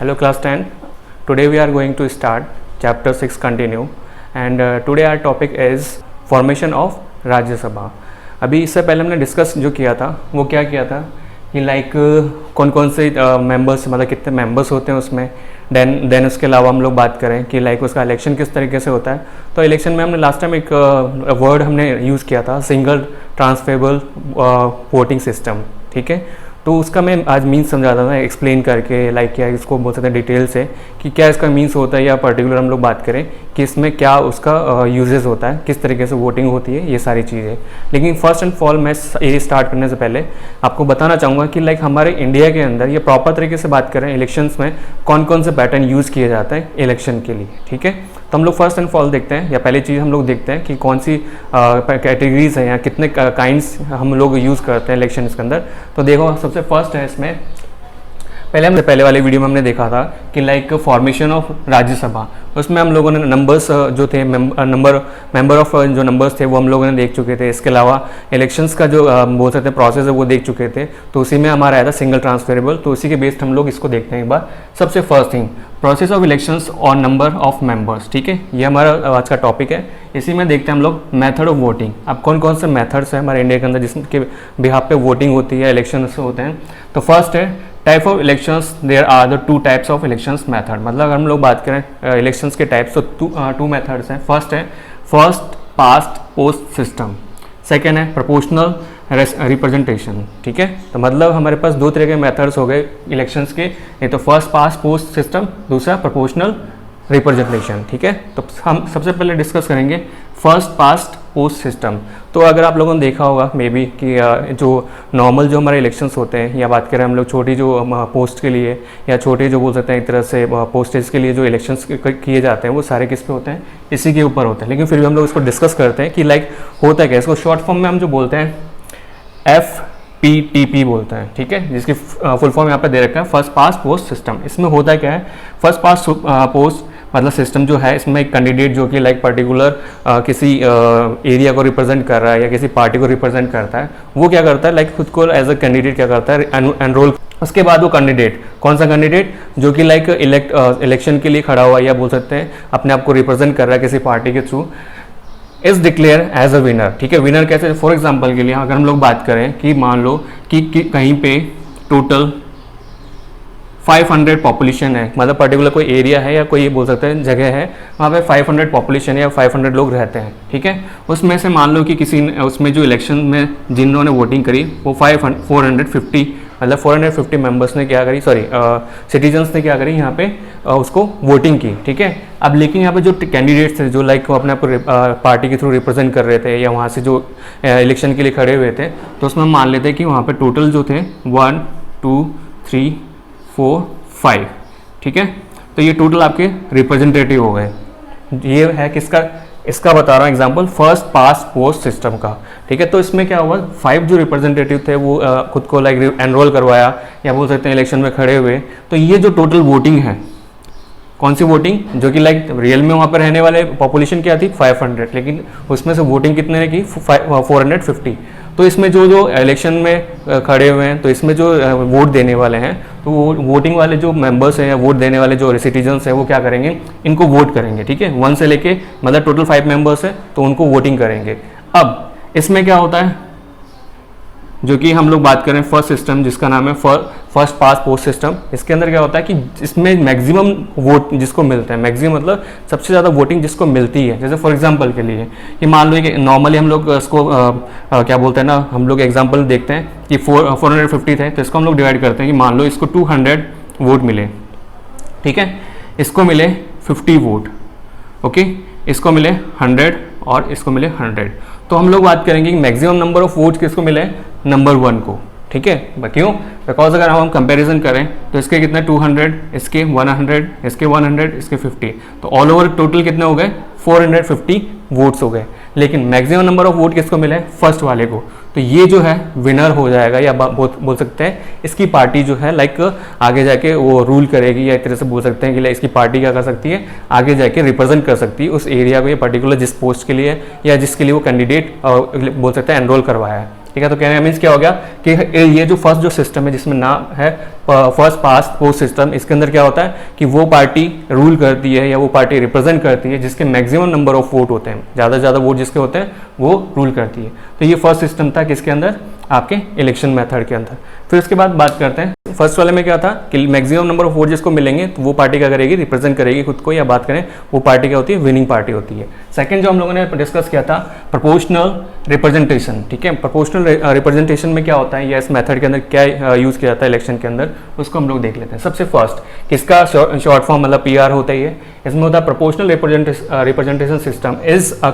Hello class 10. Today we are going to start chapter 6 continue and today our topic is formation of राज्य सभा. अभी इससे पहले हमने डिस्कस जो किया था वो क्या किया था कि लाइक कौन कौन से मेंबर्स मतलब कितने मेंबर्स होते हैं उसमें. देन उसके अलावा हम लोग बात करें कि लाइक उसका इलेक्शन किस तरीके से होता है. तो इलेक्शन में हमने लास्ट टाइम एक वर्ड हमने यूज़ किया था सिंगल ट्रांसफरेबल वोटिंग सिस्टम. ठीक है, तो उसका मैं आज मीन्स समझाता था एक्सप्लेन करके लाइक क्या इसको बोल सकते हैं डिटेल से कि क्या इसका मीन्स होता है या पर्टिकुलर हम लोग बात करें कि इसमें क्या उसका यूजेस होता है, किस तरीके से वोटिंग होती है, ये सारी चीज़ें. लेकिन फर्स्ट एंड फॉल मैं ये स्टार्ट करने से पहले आपको बताना चाहूँगा कि लाइक हमारे इंडिया के अंदर ये प्रॉपर तरीके से बात करें इलेक्शंस में कौन कौन से पैटर्न यूज़ किए जाते हैं इलेक्शन के लिए. ठीक है, तो हम लोग फर्स्ट एंड फॉल देखते हैं या पहली चीज़ हम लोग देखते हैं कि कौन सी कैटेगरीज हैं या कितने काइंड्स हम लोग यूज़ करते हैं इलेक्शन के अंदर. तो देखो सबसे फर्स्ट है इसमें पहले वाले वीडियो में हमने देखा था कि लाइक फॉर्मेशन ऑफ राज्यसभा. उसमें हम लोगों ने नंबर्स जो थे मेंबर ऑफ जो नंबर्स थे वो हम लोगों ने देख चुके थे. इसके अलावा इलेक्शंस का जो बोल सकते हैं प्रोसेस है वो देख चुके थे. तो उसी में हमारा आया था सिंगल ट्रांसफरेबल. तो उसी के बेस्ड हम लोग इसको देखते हैं एक बार. सबसे first thing process of elections और नंबर ऑफ मेंबर्स. ठीक है, ये हमारा आज का टॉपिक है. इसी में देखते हैं हम लोग मेथड ऑफ वोटिंग. अब कौन कौन से मेथड्स हैं हमारे इंडिया के अंदर जिसके बिहाफ पे वोटिंग होती है, इलेक्शंस होते हैं. तो फर्स्ट है type of elections. There are the two types of elections method. मतलब अगर हम लोग बात करें इलेक्शंस के टाइप्स तो टू मेथड्स हैं. फर्स्ट है first past post system. Second है प्रोपोर्शनल रिप्रेजेंटेशन. ठीक है, तो मतलब हमारे पास दो तरह के मेथड्स हो गए इलेक्शंस के. एक तो फर्स्ट पास्ट पोस्ट सिस्टम, दूसरा प्रोपोर्शनल रिप्रेजेंटेशन. ठीक है, तो हम सबसे पहले डिस्कस करेंगे फर्स्ट पास्ट पोस्ट सिस्टम. तो अगर आप लोगों ने देखा होगा मे बी कि जो नॉर्मल जो हमारे इलेक्शंस होते हैं या बात करें हम लोग छोटी जो पोस्ट के लिए या छोटे जो बोल सकते हैं एक तरह से पोस्टेज के लिए जो इलेक्शंस किए जाते हैं वो सारे किस पे होते हैं, इसी के ऊपर होते हैं. लेकिन फिर भी हम लोग इसको डिस्कस करते हैं कि लाइक होता है क्या. इसको शॉर्ट फॉर्म में हम जो बोलते हैं FPTP बोलते हैं. ठीक है, जिसकी फुल फॉर्म यहाँ पे दे रखा है फर्स्ट पास्ट पोस्ट सिस्टम. इसमें होता क्या है फर्स्ट पास्ट पोस्ट मतलब सिस्टम जो है इसमें एक कैंडिडेट जो कि लाइक पर्टिकुलर किसी एरिया को रिप्रेजेंट कर रहा है या किसी पार्टी को रिप्रेजेंट करता है वो क्या करता है लाइक खुद को एज अ कैंडिडेट क्या करता है एनरोल. उसके बाद वो कैंडिडेट कौन सा कैंडिडेट जो कि लाइक इलेक्शन के लिए खड़ा हुआ या बोल सकते हैं अपने आप को रिप्रेजेंट कर रहा है किसी पार्टी के through is declare as a winner. ठीक है, विनर कैसे. फॉर एग्जाम्पल के लिए अगर हम लोग बात करें कि मान लो कि कहीं पे टोटल 500 पॉपुलेशन है, मतलब पर्टिकुलर कोई एरिया है या कोई बोल सकते हैं जगह है वहाँ पे 500 पॉपुलेशन है या 500 लोग रहते हैं. ठीक है, उसमें से मान लो कि किसी उसमें जो इलेक्शन में जिन्होंने वोटिंग करी वो 450 मतलब 450 मेंबर्स ने क्या करी सिटीजन्स ने क्या करी यहाँ पे उसको वोटिंग की. ठीक है, अब लेकिन यहाँ पे जो कैंडिडेट्स थे जो लाइक अपने आप को पार्टी के थ्रू रिप्रेजेंट कर रहे थे या वहाँ से जो इलेक्शन के लिए खड़े हुए थे तो उसमें मान लेते हैं कि वहाँ पे टोटल जो थे 1 2 3 4 5. ठीक है, तो ये टोटल आपके रिप्रेजेंटेटिव हो गए. ये है किसका, इसका बता रहा हूँ example first past post system का. ठीक है, तो इसमें क्या हुआ 5 जो रिप्रेजेंटेटिव थे वो खुद को लाइक एनरोल करवाया या बोल सकते हैं इलेक्शन में खड़े हुए. तो ये जो टोटल वोटिंग है कौन सी वोटिंग जो कि लाइक रियल में वहाँ पर रहने वाले पॉपुलेशन क्या थी 500 लेकिन उसमें से वोटिंग कितने ने की 450. तो इसमें जो इलेक्शन में खड़े हुए हैं तो इसमें जो वोट देने वाले हैं तो वो वोटिंग वाले जो मेंबर्स हैं या वोट देने वाले जो सिटीजन्स हैं वो क्या करेंगे इनको वोट करेंगे. ठीक है, 1 से लेके मतलब टोटल 5 मेंबर्स है तो उनको वोटिंग करेंगे. अब इसमें क्या होता है जो कि हम लोग बात करें फर्स्ट सिस्टम जिसका नाम है फर्स्ट पास्ट पोस्ट सिस्टम. इसके अंदर क्या होता है कि इसमें मैक्सिमम वोट जिसको मिलते हैं, मैक्सिमम मतलब सबसे ज़्यादा वोटिंग जिसको मिलती है. जैसे फॉर एग्जांपल के लिए कि मान लो कि नॉर्मली हम लोग इसको क्या बोलते हैं ना, हम लोग एग्जांपल देखते हैं कि 450 थे तो इसको हम लोग डिवाइड करते हैं कि मान लो इसको 200 वोट मिले. ठीक है, इसको मिले 50 वोट. ओके, इसको मिले 100 और इसको मिले 100. तो हम लोग बात करेंगे कि मैक्सिमम नंबर ऑफ वोट्स किसको मिले नंबर 1 को. ठीक है, क्यों, बिकॉज अगर हम कंपैरिजन करें तो इसके कितने 200, इसके 100, इसके 100, इसके 50, तो ऑल ओवर टोटल कितने हो गए 450 वोट्स हो गए. लेकिन मैक्सिमम नंबर ऑफ वोट किसको मिले फर्स्ट वाले को. तो ये जो है विनर हो जाएगा या बोल सकते हैं इसकी पार्टी जो है लाइक आगे जाके वो रूल करेगी या एक तरह से बोल सकते हैं कि इसकी पार्टी क्या कर सकती है आगे जाके रिप्रेजेंट कर सकती है उस एरिया को या पर्टिकुलर जिस पोस्ट के लिए या जिसके लिए वो कैंडिडेट बोल सकते हैं एनरोल करवाया है. ठीक है। तो कहने का मीन्स क्या हो गया कि ये जो फर्स्ट जो सिस्टम है जिसमें नाम है फर्स्ट पास्ट पोस्ट सिस्टम, इसके अंदर क्या होता है कि वो पार्टी रूल करती है या वो पार्टी रिप्रेजेंट करती है जिसके मैक्सिमम नंबर ऑफ वोट होते हैं, ज़्यादा से ज़्यादा वोट जिसके होते हैं वो रूल करती है। तो ये फर्स्ट सिस्टम था किसके अंदर, आपके इलेक्शन मेथड के अंदर। फिर उसके बाद बात करते हैं फर्स्ट वाले में क्या था कि मैक्सिमम नंबर ऑफ वोट जिसको मिलेंगे तो वो पार्टी क्या करेगी, रिप्रेजेंट करेगी खुद को, या बात करें वो पार्टी क्या होती है, विनिंग पार्टी होती है। सेकंड जो हम लोगों ने डिस्कस किया था प्रोपोर्शनल रिप्रेजेंटेशन, ठीक है। प्रोपोर्शनल रिप्रेजेंटेशन में क्या होता है या इस मेथड के अंदर क्या यूज़ किया जाता है इलेक्शन के अंदर, उसको हम लोग देख लेते हैं। सबसे फर्स्ट किसका शॉर्ट फॉर्म मतलब PR होता है, इसमें होता है proportional representation system is a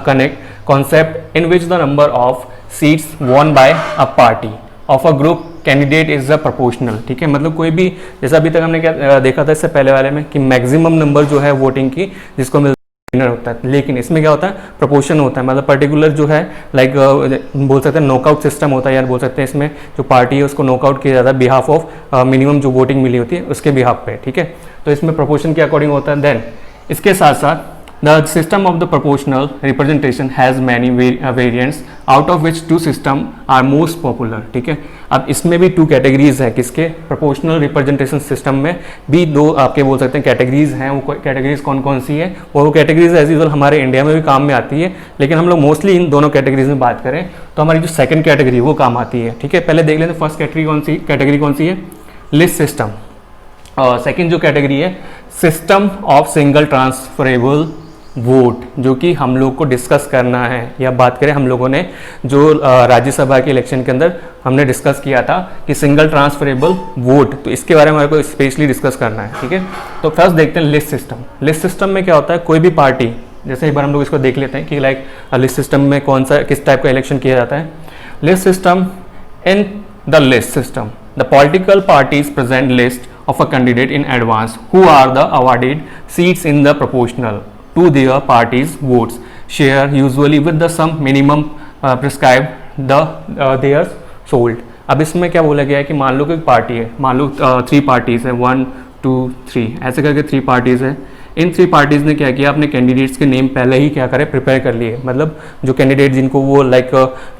concept in which the number of seats won by a party of a group candidate is a proportional, ठीक है। मतलब कोई भी, जैसा अभी तक हमने क्या देखा था इससे पहले वाले में कि मैक्सिमम नंबर जो है वोटिंग की जिसको विनर होता है, लेकिन इसमें क्या होता है, प्रोपोर्शन होता है। मतलब पर्टिकुलर जो है लाइक बोल सकते हैं नॉकआउट सिस्टम होता है, यार बोल सकते हैं इसमें जो पार्टी है उसको नॉकआउट किया जाता है बिहाफ ऑफ मिनिमम जो वोटिंग मिली होती है उसके बिहाफ पे, ठीक है। तो इसमें प्रोपोर्शन के अकॉर्डिंग होता है। देन इसके साथ साथ the system of the proportional representation has many variants out of which two system are most popular, ठीक है। अब इसमें भी 2 कैटेगरीज हैं किसके, प्रोपोर्शनल रिप्रेजेंटेशन सिस्टम में भी 2 आपके बोल सकते हैं कैटेगरीज हैं। वो कैटेगरीज कौन कौन सी है, वो कैटेगरीज एज यूजुअल हमारे इंडिया में भी काम में आती है, लेकिन हम लोग मोस्टली इन दोनों कैटेगरीज में बात करें तो हमारी जो सेकंड कैटेगरी वो काम आती है, ठीक है। पहले देख लेते हैं फर्स्ट कैटेगरी कौन सी है, लिस्ट सिस्टम। और सेकेंड जो कैटेगरी है system of single transferable vote, जो कि हम लोग को डिस्कस करना है, या बात करें हम लोगों ने जो राज्यसभा के इलेक्शन के अंदर हमने डिस्कस किया था कि सिंगल ट्रांसफरेबल वोट, तो इसके बारे में हमारे को स्पेशली डिस्कस करना है, ठीक है। तो फर्स्ट देखते हैं लिस्ट सिस्टम। लिस्ट सिस्टम में क्या होता है, कोई भी पार्टी, जैसे एक बार हम लोग इसको देख लेते हैं कि लाइक लिस्ट सिस्टम में कौन सा किस टाइप का इलेक्शन किया जाता है। List system, in the list system the political parties present list of a candidate in advance who are the awarded seats in the proportional to their party's votes share usually with the some minimum prescribed they are sold। अब इसमें क्या बोला गया है कि मान लो कि party है, मान लो 3 पार्टीज है, 1 2 3 ऐसे करके 3 पार्टीज है। इन 3 पार्टीज ने क्या किया, अपने कैंडिडेट्स के नेम पहले ही क्या करे, प्रिपेयर कर लिए। मतलब जो कैंडिडेट जिनको वो लाइक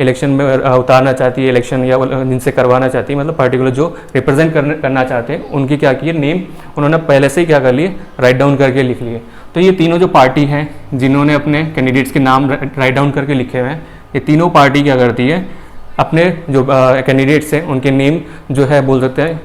इलेक्शन में उतारना चाहती है, इलेक्शन या जिनसे करवाना चाहती है, मतलब पर्टिकुलर जो रिप्रेजेंट करना चाहते हैं उनकी क्या किए, नेम उन्होंने पहले से ही क्या कर लिए, राइट डाउन करके लिख लिए। तो ये तीनों जो पार्टी हैं जिन्होंने अपने कैंडिडेट्स के नाम राइट डाउन करके लिखे हुए हैं, ये तीनों पार्टी क्या करती है, अपने जो कैंडिडेट्स हैं उनके नेम जो है बोल सकते हैं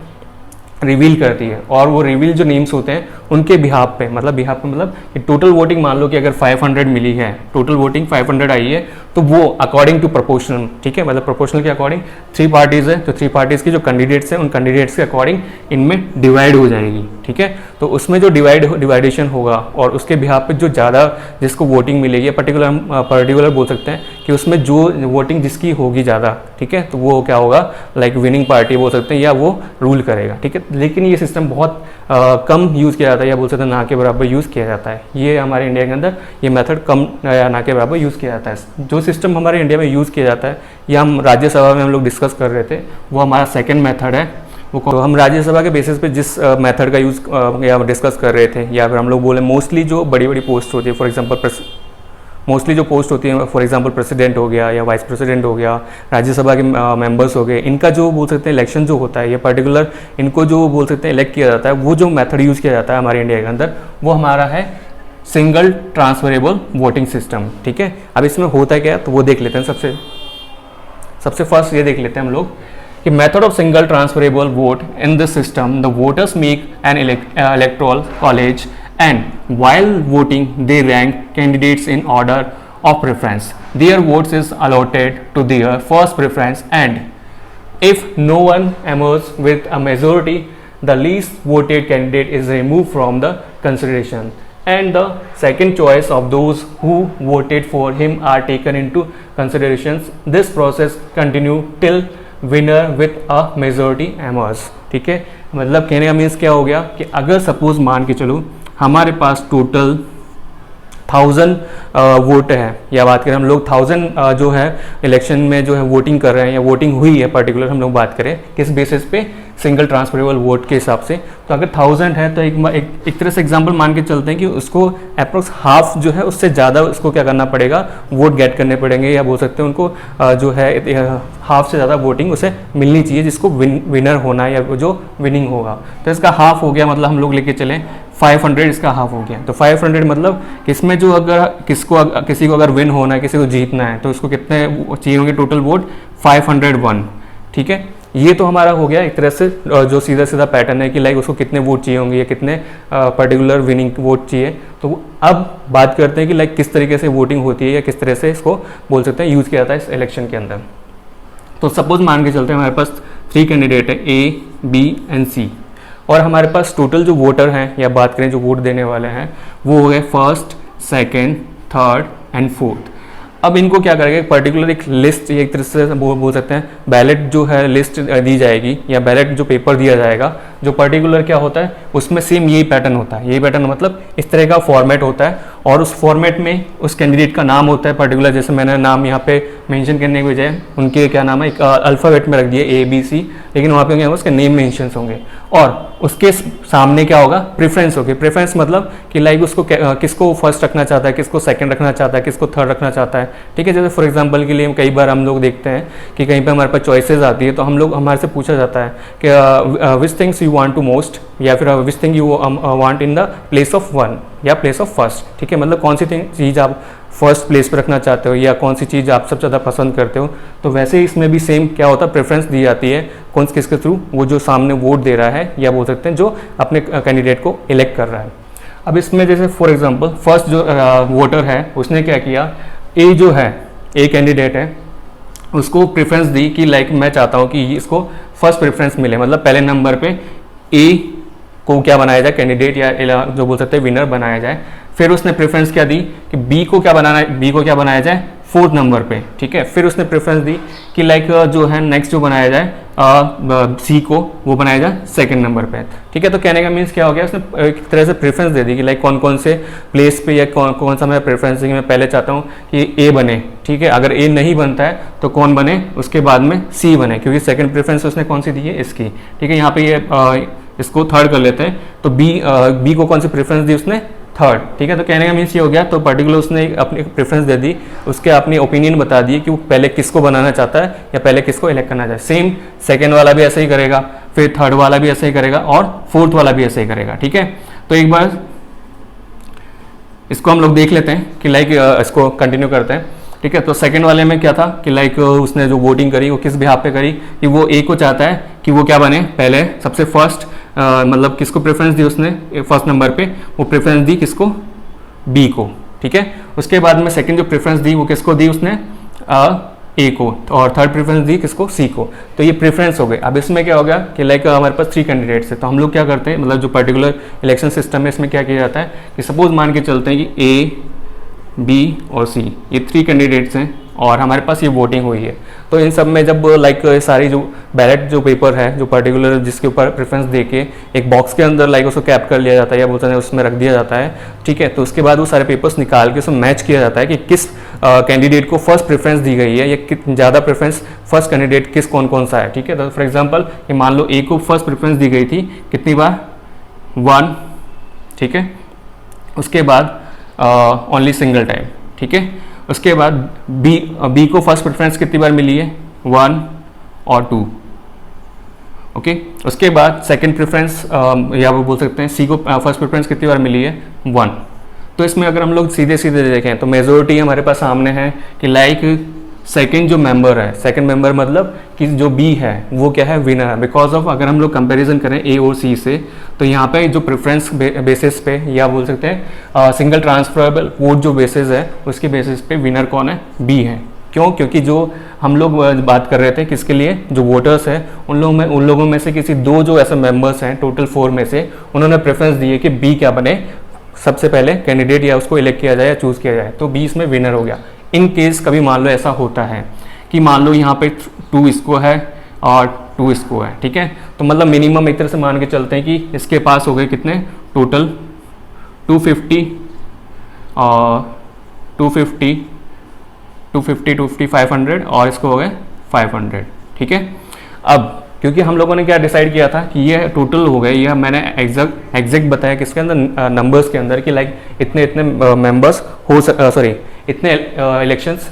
रिवील करती है। और वो रिवील जो नेम्स होते हैं उनके बिहाफ पे, मतलब कि टोटल वोटिंग मान लो कि अगर 500 मिली है, टोटल वोटिंग 500 आई है, तो वो अकॉर्डिंग टू प्रोपोर्शनल, ठीक है। मतलब प्रोपोर्शनल के अकॉर्डिंग 3 पार्टीज है, तो 3 पार्टीज की जो कैंडिडेट्स हैं उन कैंडिडेट्स के अकॉर्डिंग इनमें डिवाइड हो जाएगी, ठीक है। तो उसमें जो डिवाइडेशन होगा और उसके बिहाफ पे जो ज़्यादा जिसको वोटिंग मिलेगी, पर्टिकुलर बोल सकते हैं कि उसमें जो वोटिंग जिसकी होगी ज़्यादा, ठीक है, तो वो क्या होगा, लाइक विनिंग पार्टी बोल सकते हैं, या वो रूल करेगा, ठीक है। लेकिन ये सिस्टम बहुत कम यूज़ किया जाता है, या बोल सकते हैं ना के बराबर यूज़ किया जाता है। ये हमारे इंडिया के अंदर ये मेथड कम या ना के बराबर यूज़ किया जाता है। जो सिस्टम हमारे इंडिया में यूज़ किया जाता है या हम राज्यसभा में हम लोग डिस्कस कर रहे थे, वो हमारा सेकेंड मेथड है। वो हम राज्यसभा के बेसिस पे जिस मेथड का यूज़ या डिस्कस कर रहे थे, या फिर हम लोग बोले मोस्टली जो बड़ी बड़ी पोस्ट होती है, फॉर एग्जाम्पल मोस्टली जो पोस्ट होती है, फॉर एग्जांपल प्रेसिडेंट हो गया या वाइस प्रेसिडेंट हो गया, राज्यसभा के मेंबर्स हो गए, इनका जो बोल सकते हैं इलेक्शन जो होता है, ये पर्टिकुलर इनको जो बोल सकते हैं इलेक्ट किया जाता है, वो जो मेथड यूज़ किया जाता है हमारे इंडिया के अंदर, वो हमारा है सिंगल ट्रांसफरेबल वोटिंग सिस्टम, ठीक है। अब इसमें होता है क्या, तो वो देख लेते हैं। सबसे फर्स्ट ये देख लेते हैं हम लोग कि method of single transferable vote in this system, the voters make an electoral college and while voting they rank candidates in order of preference. Their votes is allotted to their first preference, and if no one emerges with a majority, the least voted candidate is removed from the consideration and the second choice of those who voted for him are taken into considerations. This process continue till winner with a majority emerges, ठीक है। मतलब कहने का means क्या हो गया कि अगर सपोज मान के चलो हमारे पास टोटल 1000 वोट है, या बात करें हम लोग 1000 जो है इलेक्शन में जो है वोटिंग कर रहे हैं या वोटिंग हुई है पर्टिकुलर, हम लोग बात करें किस बेसिस पे, सिंगल ट्रांसफरेबल वोट के हिसाब से। तो अगर 1000 है तो एक तरह से एग्जांपल मान के चलते हैं कि उसको अप्रोक्स हाफ जो है उससे ज़्यादा उसको क्या करना पड़ेगा, वोट गेट करने पड़ेंगे, या बोल सकते हैं उनको जो है हाफ से ज़्यादा वोटिंग उसे मिलनी चाहिए जिसको विनर होना है या जो विनिंग होगा। तो इसका हाफ हो गया, मतलब हम लोग लेके चलें 500, इसका हाफ हो गया। तो 500 मतलब इसमें जो अगर किसी को अगर विन होना है, किसी को जीतना है, तो उसको कितने चाहिए होंगे टोटल वोट, 501। ठीक है, ये तो हमारा हो गया एक तरह से जो सीधा सीधा पैटर्न है कि लाइक उसको कितने वोट चाहिए होंगे या कितने पर्टिकुलर विनिंग वोट चाहिए। तो अब बात करते हैं कि लाइक किस तरीके से वोटिंग होती है या किस तरह से इसको बोल सकते हैं यूज़ किया जाता है इस इलेक्शन के अंदर। तो सपोज मान के चलते हैं हमारे पास 3 कैंडिडेट है, A, B एंड C, और हमारे पास टोटल जो वोटर हैं या बात करें जो वोट देने वाले हैं वो हो गए 1st, 2nd, 3rd and 4th। अब इनको क्या करेंगे, पर्टिकुलर एक लिस्ट या एक तरह से बोल सकते हैं बैलेट जो है लिस्ट दी जाएगी या बैलेट जो पेपर दिया जाएगा, जो पर्टिकुलर क्या होता है उसमें सेम यही पैटर्न होता है। यही पैटर्न मतलब इस तरह का फॉर्मेट होता है, और उस फॉर्मेट में उस कैंडिडेट का नाम होता है पर्टिकुलर, जैसे मैंने नाम यहाँ पे मेंशन करने के बजाय उनके क्या नाम है एक अल्फ़ाबेट में रख दिया A, B, C, लेकिन वहाँ पे क्या होगा उसके नेम मेंशन होंगे, और उसके सामने क्या होगा, प्रेफरेंस होगी। प्रेफरेंस मतलब कि लाइक उसको किसको फर्स्ट रखना चाहता है, किसको सेकंड रखना चाहता है, किसको थर्ड रखना चाहता है। ठीक है, जैसे फॉर एग्जांपल के लिए कई बार हम लोग देखते हैं कि कहीं पे हमारे पास चॉइसेस आती है, तो हम लोग हमारे से पूछा जाता है कि which things you want to most, या फिर which thing you want in the place of 1 या प्लेस ऑफ फर्स्ट। ठीक है, मतलब कौन सी चीज़ आप फर्स्ट प्लेस पर रखना चाहते हो या कौन सी चीज़ आप सबसे ज़्यादा पसंद करते हो। तो वैसे ही इसमें भी सेम क्या होता है, प्रेफरेंस दी जाती है कौन किसके थ्रू, वो जो सामने वोट दे रहा है या बोल सकते हैं जो अपने कैंडिडेट को इलेक्ट कर रहा है। अब इसमें जैसे फॉर एग्जांपल फर्स्ट जो वोटर है उसने क्या किया, ए जो है, ए कैंडिडेट है, उसको प्रेफरेंस दी कि लाइक मैं चाहता हूँ कि इसको फर्स्ट प्रेफरेंस मिले, मतलब पहले नंबर पे ए को क्या बनाया जाए, कैंडिडेट या जो बोल सकते हैं विनर बनाया जाए। फिर उसने प्रेफरेंस क्या दी कि बी को क्या बनाया जाए 4th नंबर पे। ठीक है, फिर उसने प्रेफरेंस दी कि लाइक जो है नेक्स्ट जो बनाया जाए सी को वो बनाया जाए 2nd नंबर पे। ठीक है, तो कहने का मीन्स क्या हो गया, उसने एक तरह से प्रेफरेंस दे दी कि लाइक कौन कौन से प्लेस पे या कौन सा मैं प्रेफरेंस मैं पहले चाहता हूँ कि ए बने। ठीक है, अगर ए नहीं बनता है तो कौन बने, उसके बाद में सी बने, क्योंकि 2nd प्रेफरेंस उसने कौन सी दी है, इसकी। ठीक है, यहाँ पे ये इसको 3rd कर लेते हैं, तो बी को कौन सी प्रेफरेंस दी उसने, 3rd। ठीक है, तो कहने का मीन्स ये हो गया, तो पर्टिकुलर उसने अपनी प्रेफरेंस दे दी, उसके अपनी ओपिनियन बता दी कि वो पहले किसको बनाना चाहता है या पहले किसको इलेक्ट करना चाहता है। सेम 2nd वाला भी ऐसे ही करेगा, फिर 3rd वाला भी ऐसे ही करेगा, और 4th वाला भी ऐसे ही करेगा। ठीक है, तो एक बार इसको हम लोग देख लेते हैं कि लाइक इसको कंटिन्यू करते हैं। ठीक है, तो 2nd वाले में क्या था कि लाइक उसने जो वोटिंग करी वो किस बिहाफ पे करी कि वो ए को चाहता है कि वो क्या बने, पहले सबसे फर्स्ट मतलब किसको प्रेफरेंस दी उसने 1st नंबर पे, वो प्रेफरेंस दी किसको, बी को। ठीक है, उसके बाद में 2nd जो प्रेफरेंस दी वो किसको दी उसने, ए को, और 3rd प्रेफरेंस दी किसको, सी को। तो ये प्रेफरेंस हो गए। अब इसमें क्या हो गया कि लाइक हमारे पास 3 कैंडिडेट्स है, तो हम लोग क्या करते हैं, मतलब जो पर्टिकुलर इलेक्शन सिस्टम है इसमें क्या किया जाता है कि सपोज मान के चलते हैं कि ए, बी और सी ये 3 कैंडिडेट्स हैं और हमारे पास ये वोटिंग हुई है। तो इन सब में जब लाइक सारी जो बैलेट जो पेपर है जो पर्टिकुलर जिसके ऊपर प्रेफरेंस देके एक बॉक्स के अंदर लाइक उसको कैप कर लिया जाता है या बोलते हैं उसमें रख दिया जाता है। ठीक है, तो उसके बाद वो सारे पेपर्स निकाल के उसमें मैच किया जाता है कि किस कैंडिडेट को फर्स्ट प्रेफरेंस दी गई है या ज़्यादा प्रेफरेंस फर्स्ट कैंडिडेट किस कौन सा है। ठीक है, तो फॉर एग्जाम्पल ये मान लो ए को फर्स्ट प्रेफरेंस दी गई थी कितनी बार, 1। ठीक है, उसके बाद ओनली सिंगल टाइम। ठीक है, उसके बाद बी को फर्स्ट प्रेफरेंस कितनी बार मिली है, 1 और 2। ओके, उसके बाद 2nd प्रेफरेंस या वो बोल सकते हैं सी को फर्स्ट प्रेफरेंस कितनी बार मिली है, 1। तो इसमें अगर हम लोग सीधे सीधे देखें तो मेजोरिटी हमारे पास सामने है कि लाइक 2nd जो मेंबर है, 2nd मेंबर मतलब कि जो बी है वो क्या है, विनर है। बिकॉज ऑफ अगर हम लोग कंपैरिजन करें ए और सी से तो यहाँ पे जो प्रेफरेंस बेसिस पे या बोल सकते हैं सिंगल ट्रांसफरेबल वोट जो बेसिस है उसके बेसिस पे विनर कौन है, बी है। क्यों, क्योंकि जो हम लोग बात कर रहे थे किसके लिए, जो वोटर्स है उन लोगों में से किसी 2 जो ऐसे मेंबर्स हैं टोटल 4 में से उन्होंने प्रेफरेंस दी है कि बी क्या बने सबसे पहले कैंडिडेट या उसको इलेक्ट किया जाए या चूज़ किया जाए, तो बी इसमें विनर हो गया। इन केस कभी मान लो ऐसा होता है कि मान लो यहाँ पे 2 इसको है और 2 इसको है। ठीक है, तो मतलब मिनिमम एक तरह से मान के चलते हैं कि इसके पास हो गए कितने टोटल 250 और 250, 250, 500 और इसको हो गए 500, ठीक है। अब क्योंकि हम लोगों ने क्या डिसाइड किया था कि ये टोटल हो गए, ये मैंने एग्जैक्ट बताया किसके अंदर, नंबर्स के अंदर, कि लाइक इतने इतने मेंबर्स हो सॉरी इतने इलेक्शंस,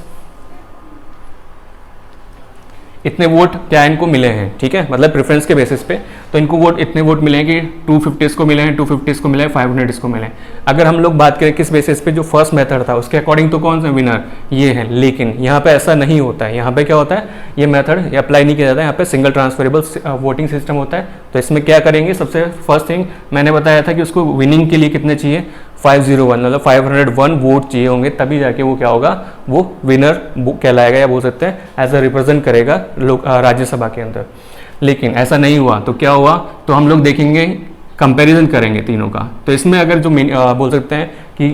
इतने वोट क्या इनको मिले हैं, ठीक है, मतलब प्रेफरेंस के बेसिस पे। तो इनको वोट इतने वोट मिले हैं कि 250 को मिले हैं, 250 को मिले हैं, 500 इसको मिले हैं। अगर हम लोग बात करें किस बेसिस पे, जो फर्स्ट मेथड था उसके अकॉर्डिंग तो कौन सा विनर ये है, लेकिन यहाँ पे ऐसा नहीं होता है। यहाँ पे क्या होता है, ये मेथड अप्लाई नहीं किया जाता है, यहाँ पे सिंगल ट्रांसफरेबल वोटिंग सिस्टम होता है। तो इसमें क्या करेंगे, सबसे फर्स्ट थिंग मैंने बताया था कि उसको विनिंग के लिए कितने चाहिए, 501, मतलब 501 वोट चाहिए होंगे, तभी जाके वो क्या होगा, वो विनर कहलाएगा, या बोल सकते हैं एज अ रिप्रेजेंट करेगा लोग राज्यसभा के अंदर। लेकिन ऐसा नहीं हुआ, तो क्या हुआ, तो हम लोग देखेंगे, कंपैरिजन करेंगे तीनों का। तो इसमें अगर जो बोल सकते हैं कि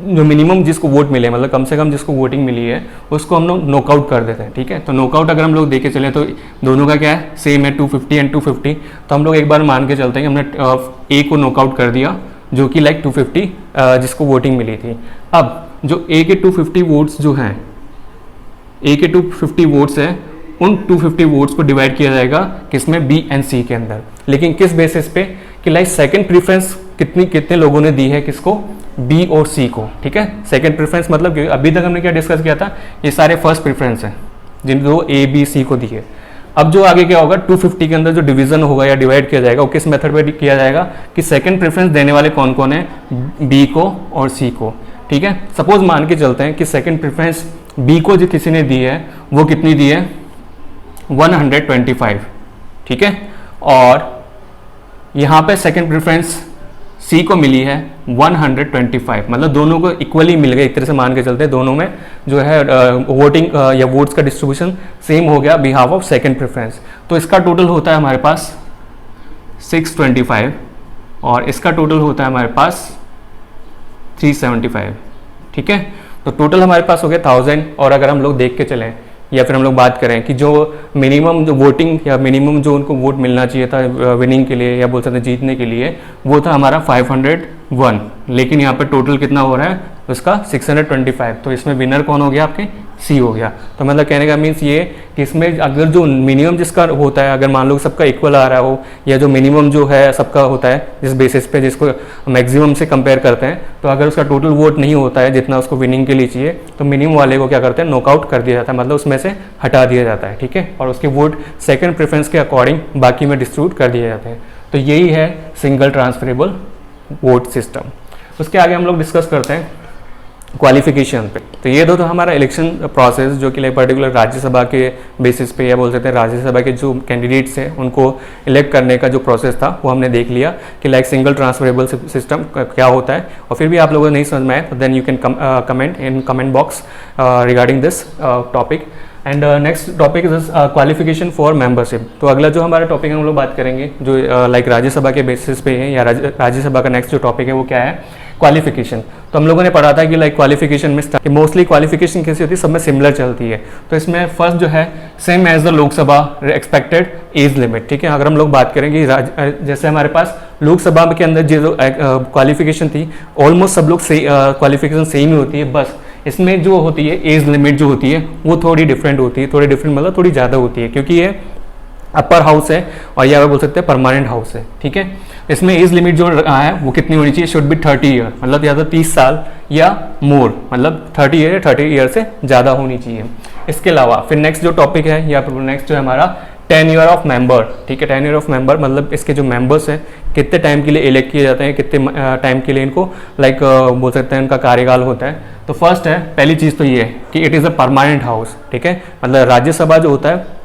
जो मिनिमम जिसको वोट मिले, मतलब कम से कम जिसको वोटिंग मिली है, उसको हम लोग नॉकआउट कर देते हैं, ठीक है। तो नॉकआउट अगर हम लोग देखे चले तो दोनों का क्या है, सेम है, 250 एंड 250। तो हम लोग एक बार मान के चलते हैं कि हमने ए को नॉकआउट कर दिया, जो कि लाइक 250 जिसको वोटिंग मिली थी। अब जो ए के 250 वोट्स जो हैं, ए के 250 वोट्स हैं, उन 250 वोट्स को डिवाइड किया जाएगा किसमें, बी एंड सी के अंदर। लेकिन किस बेसिस पे, कि लाइक सेकंड प्रेफरेंस कितने लोगों ने दी है, किसको, बी और सी को, ठीक है। सेकंड प्रेफरेंस मतलब अभी तक हमने क्या डिस्कस किया था, ये सारे फर्स्ट प्रेफरेंस हैं जिनको ए बी सी को दी है। अब जो आगे क्या होगा, 250 के अंदर जो डिवीजन होगा या डिवाइड किया जाएगा, वो किस मेथड पे किया जाएगा, कि सेकंड प्रेफरेंस देने वाले कौन कौन है, बी को और सी को, ठीक है। सपोज मान के चलते हैं कि सेकंड प्रेफरेंस बी को जो किसी ने दी है, वो कितनी दी है, 125, ठीक है। और यहाँ पे सेकंड प्रेफरेंस सी को मिली है 125, मतलब दोनों को इक्वली मिल गए, एक तरह से मान के चलते हैं, दोनों में जो है वोटिंग या वोट्स का डिस्ट्रीब्यूशन सेम हो गया बिहाफ ऑफ सेकंड प्रेफरेंस। तो इसका टोटल होता है हमारे पास 625 और इसका टोटल होता है हमारे पास 375, ठीक है। तो टोटल हमारे पास हो गया 1000। और अगर हम लोग देख के चलें या फिर हम लोग बात करें कि जो मिनिमम जो वोटिंग या मिनिमम जो उनको वोट मिलना चाहिए था विनिंग के लिए या बोल सकते हैं जीतने के लिए, वो था हमारा 501, लेकिन यहाँ पर टोटल कितना हो रहा है उसका 625। तो इसमें विनर कौन हो गया, आपके सी हो गया। तो मतलब कहने का मीन्स ये कि इसमें अगर जो मिनिमम जिसका होता है, अगर मान लो सबका इक्वल आ रहा हो, या जो मिनिमम जो है सबका होता है जिस बेसिस पे जिसको मैक्सिमम से कंपेयर करते हैं, तो अगर उसका टोटल वोट नहीं होता है जितना उसको विनिंग के लिए चाहिए, तो मिनिमम वाले को क्या करते हैं, नॉकआउट कर दिया जाता है, मतलब उसमें से हटा दिया जाता है, ठीक है। और उसके वोट सेकेंड प्रेफरेंस के अकॉर्डिंग बाकी में डिस्ट्रीब्यूट कर दिए जाते हैं। तो यही है सिंगल ट्रांसफरेबल वोट सिस्टम। उसके आगे हम लोग डिस्कस करते हैं क्वालिफिकेशन पे। तो ये तो हमारा इलेक्शन प्रोसेस जो कि लाइक पर्टिकुलर राज्यसभा के बेसिस पे या बोल सकते हैं राज्यसभा के जो कैंडिडेट्स हैं उनको इलेक्ट करने का जो प्रोसेस था वो हमने देख लिया कि लाइक सिंगल ट्रांसफरेबल सिस्टम क्या होता है। और फिर भी आप लोगों को नहीं समझ में आए तो then you can comment in comment box regarding this topic. And next topic is qualification for membership. तो अगला जो हमारा टॉपिक है हम लोग बात करेंगे जो लाइक राज्यसभा के बेसिस पे है या राज्यसभा का नेक्स्ट जो टॉपिक है वो क्या है, क्वालिफिकेशन। तो हम लोगों ने पढ़ा था कि लाइक क्वालिफिकेशन में मोस्टली क्वालिफिकेशन कैसी होती है, सब में सिमिलर चलती है। तो इसमें फर्स्ट जो है same as the Lok Sabha expected age limit, ठीक है। अगर हम लोग बात करेंगे जैसे हमारे पास लोकसभा के अंदर जो क्वालिफिकेशन थी ऑलमोस्ट सब लोग क्वालिफिकेशन सेम ही होती है, बस इसमें जो होती है एज लिमिट जो होती है वो थोड़ी डिफरेंट होती है, थोड़ी डिफरेंट मतलब थोड़ी ज़्यादा होती है क्योंकि ये अपर हाउस है और या बोल सकते हैं परमानेंट हाउस है, ठीक है। इसमें एज लिमिट जो है वो कितनी होनी चाहिए, शुड बी 30 ईयर, मतलब या तो 30 साल या मोर, मतलब 30 ईयर या 30 ईयर से ज़्यादा होनी चाहिए। इसके अलावा फिर नेक्स्ट जो टॉपिक है या फिर नेक्स्ट जो है हमारा टेन्योर ऑफ मेंबर, ठीक है। टेन्योर ऑफ मेंबर मतलब इसके जो मेंबर्स हैं कितने टाइम के लिए इलेक्ट किए जाते हैं, कितने टाइम के लिए इनको लाइक बोल सकते हैं इनका कार्यकाल होता है। तो फर्स्ट है पहली चीज़ तो ये है कि it is a permanent house, ठीक है। मतलब राज्यसभा जो होता है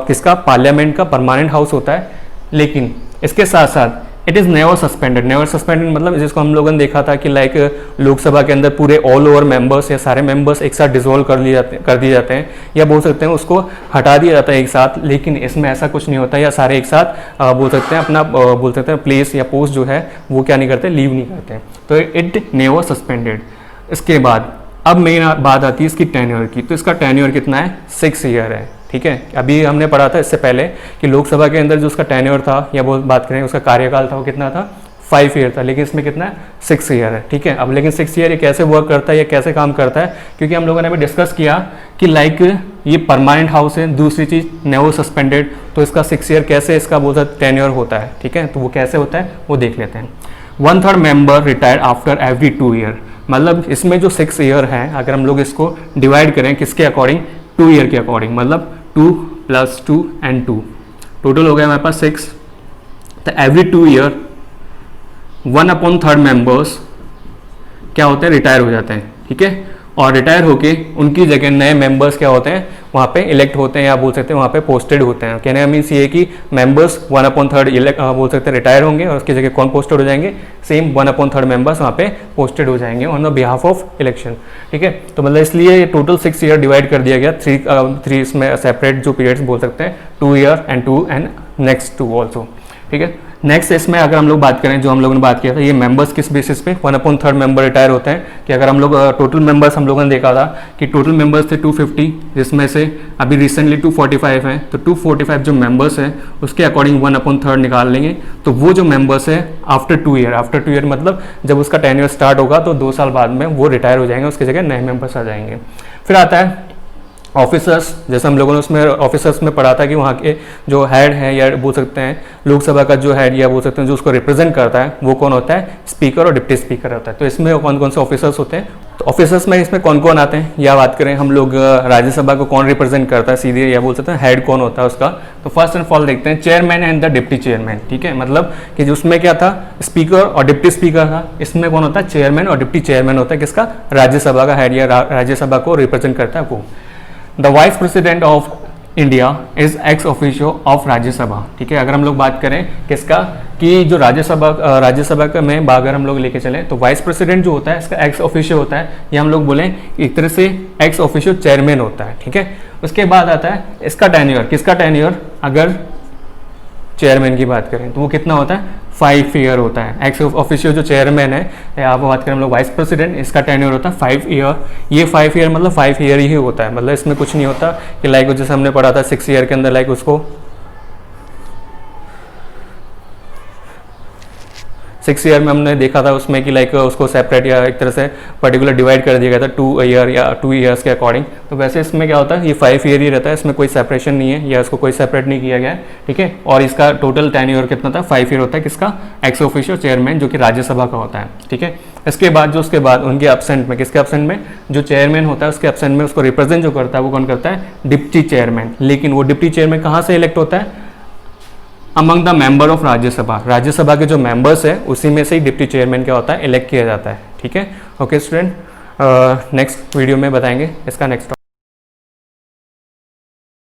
किसका, पार्लियामेंट का परमानेंट हाउस होता है। लेकिन इसके साथ साथ it is never suspended. Never suspended मतलब जिसको हम लोगों ने देखा था कि लाइक लोकसभा के अंदर पूरे ऑल ओवर मेंबर्स या सारे मेंबर्स एक साथ डिसॉल्व कर दिए जाते हैं या बोल सकते हैं उसको हटा दिया जाता है एक साथ। लेकिन इसमें ऐसा कुछ नहीं होता या सारे एक साथ बोल सकते हैं अपना बोल सकते हैं प्लेस या पोस्ट जो है वो क्या नहीं करते, लीव नहीं करते। तो इट नेवर सस्पेंडेड। इसके बाद अब मेन बात आती है इसकी टेन्योर की। तो इसका टेन्योर कितना है, 6 ईयर है, ठीक है। अभी हमने पढ़ा था इससे पहले कि लोकसभा के अंदर जो उसका टेन्योर था या वो बात करें उसका कार्यकाल था वो कितना था, 5 ईयर था, लेकिन इसमें कितना है 6 ईयर है, ठीक है। अब लेकिन 6 ईयर ये कैसे वर्क करता है, ये कैसे काम करता है, क्योंकि हम लोगों ने अभी डिस्कस किया कि लाइक ये परमानेंट हाउस है, दूसरी चीज़ नेवर सस्पेंडेड, तो इसका 6 ईयर कैसे इसका बोलता है टेन्योर होता है, ठीक है। तो वो कैसे होता है वो देख लेते हैं। 1/3 member retire after every 2 year, मतलब इसमें जो 6 ईयर है अगर हम लोग इसको डिवाइड करें किसके अकॉर्डिंग, 2 ईयर के अकॉर्डिंग, मतलब 2 + 2 and 2 टोटल हो गया हमारे पास 6। तो एवरी 2 ईयर 1/3 मेंबर्स क्या होते हैं, रिटायर हो जाते हैं, ठीक है। और रिटायर होके उनकी जगह नए मेंबर्स क्या होते हैं वहाँ पे इलेक्ट होते हैं, या बोल सकते हैं वहाँ पे पोस्टेड होते हैं। कहने का मीन्स ये कि मेंबर्स 1/3 इलेक्ट बोल सकते हैं रिटायर होंगे और उसकी जगह कौन पोस्टेड हो जाएंगे, सेम 1/3 मेंबर्स वहाँ पे पोस्टेड हो जाएंगे on the behalf of election, ठीक है। तो मतलब इसलिए टोटल 6 ईयर डिवाइड कर दिया गया, 3 इसमें सेपरेट जो पीरियड्स बोल सकते हैं, 2 year and 2 and next 2 also, ठीक है। नेक्स्ट इसमें अगर हम लोग बात करें जो हम लोगों ने बात किया था, ये मेंबर्स किस बेसिस पे 1/3 मेंबर रिटायर होते हैं, कि अगर हम लोग टोटल मेंबर्स हम लोगों ने देखा था कि टोटल मेंबर्स थे 250, जिसमें से अभी रिसेंटली 245 हैं, तो 245 जो मेंबर्स हैं उसके अकॉर्डिंग 1/3 निकाल लेंगे, तो वो जो मेंबर्स है आफ्टर 2 ईयर मतलब जब उसका टेन्योर स्टार्ट होगा तो 2 साल बाद में वो रिटायर हो जाएंगे, उसकी जगह नए मेंबर्स आ जाएंगे। फिर आता है ऑफिसर्स, जैसे हम लोगों ने उसमें ऑफिसर्स में पढ़ा था कि वहाँ के जो हेड है या बोल सकते हैं लोकसभा का जो हेड या बोल सकते हैं जो उसको रिप्रेजेंट करता है वो कौन होता है, स्पीकर और डिप्टी स्पीकर होता है। तो इसमें कौन कौन से ऑफिसर्स होते हैं, तो ऑफिसर्स में इसमें कौन कौन आते हैं, या बात करें हम लोग राज्यसभा को कौन रिप्रेजेंट करता है सीधे, या बोल सकते हैं हेड कौन होता है उसका। तो फर्स्ट एंड फॉल देखते हैं chairman and the deputy chairman, ठीक है। मतलब कि उसमें क्या था, स्पीकर और डिप्टी स्पीकर था, इसमें कौन होता है, चेयरमैन और डिप्टी चेयरमैन होता है किसका, राज्यसभा का हेड या राज्यसभा को रिप्रेजेंट करता है वो। The vice president of India is ex officio of Rajya Sabha, ठीक है। अगर हम लोग बात करें किसका, कि जो राज्यसभा का में अगर हम लोग लेके चले तो वाइस प्रेसिडेंट जो होता है इसका एक्स ऑफिशियो होता है, या हम लोग बोलें एक तरह से एक्स ऑफिशियो चेयरमैन होता है, ठीक है। उसके बाद आता है इसका टेन्योर, किसका टेन्योर, अगर चेयरमैन की बात करें तो वो कितना होता है, 5 ईयर होता है। एक्स ऑफिशियो जो चेयरमैन है, या बात करें हम लोग वाइस प्रेसिडेंट, इसका टेन्योर होता है 5 ईयर। ये 5 ईयर मतलब 5 ईयर ही होता है, मतलब इसमें कुछ नहीं होता कि लाइक जैसे हमने पढ़ा था 6 ईयर के अंदर लाइक उसको 6 ईयर में हमने देखा था उसमें कि लाइक उसको सेपरेट या एक तरह से पर्टिकुलर डिवाइड कर दिया गया था 2 ईयर या 2 ईयर्स के अकॉर्डिंग। तो वैसे इसमें क्या होता है, ये 5 ईयर ही रहता है, इसमें कोई सेपरेशन नहीं है या इसको कोई सेपरेट नहीं किया गया है, ठीक है। और इसका टोटल टेन्योर कितना था, 5 ईयर होता है किसका, एक्स ऑफिशियो चेयरमैन जो कि राज्यसभा का होता है, ठीक है। इसके बाद उसके बाद उनके एब्सेंट में, किसके एब्सेंट में, जो चेयरमैन होता है उसके एब्सेंट में उसको रिप्रेजेंट जो करता है वो कौन करता है, डिप्टी चेयरमैन। लेकिन वो डिप्टी चेयरमैन कहाँ से इलेक्ट होता है, among the member of Rajya Sabha, Rajya Sabha के जो मेंबर्स है उसी में से ही डिप्टी चेयरमैन क्या होता है, इलेक्ट किया जाता है, ठीक है। ओके स्टूडेंट, नेक्स्ट वीडियो में बताएंगे इसका नेक्स्ट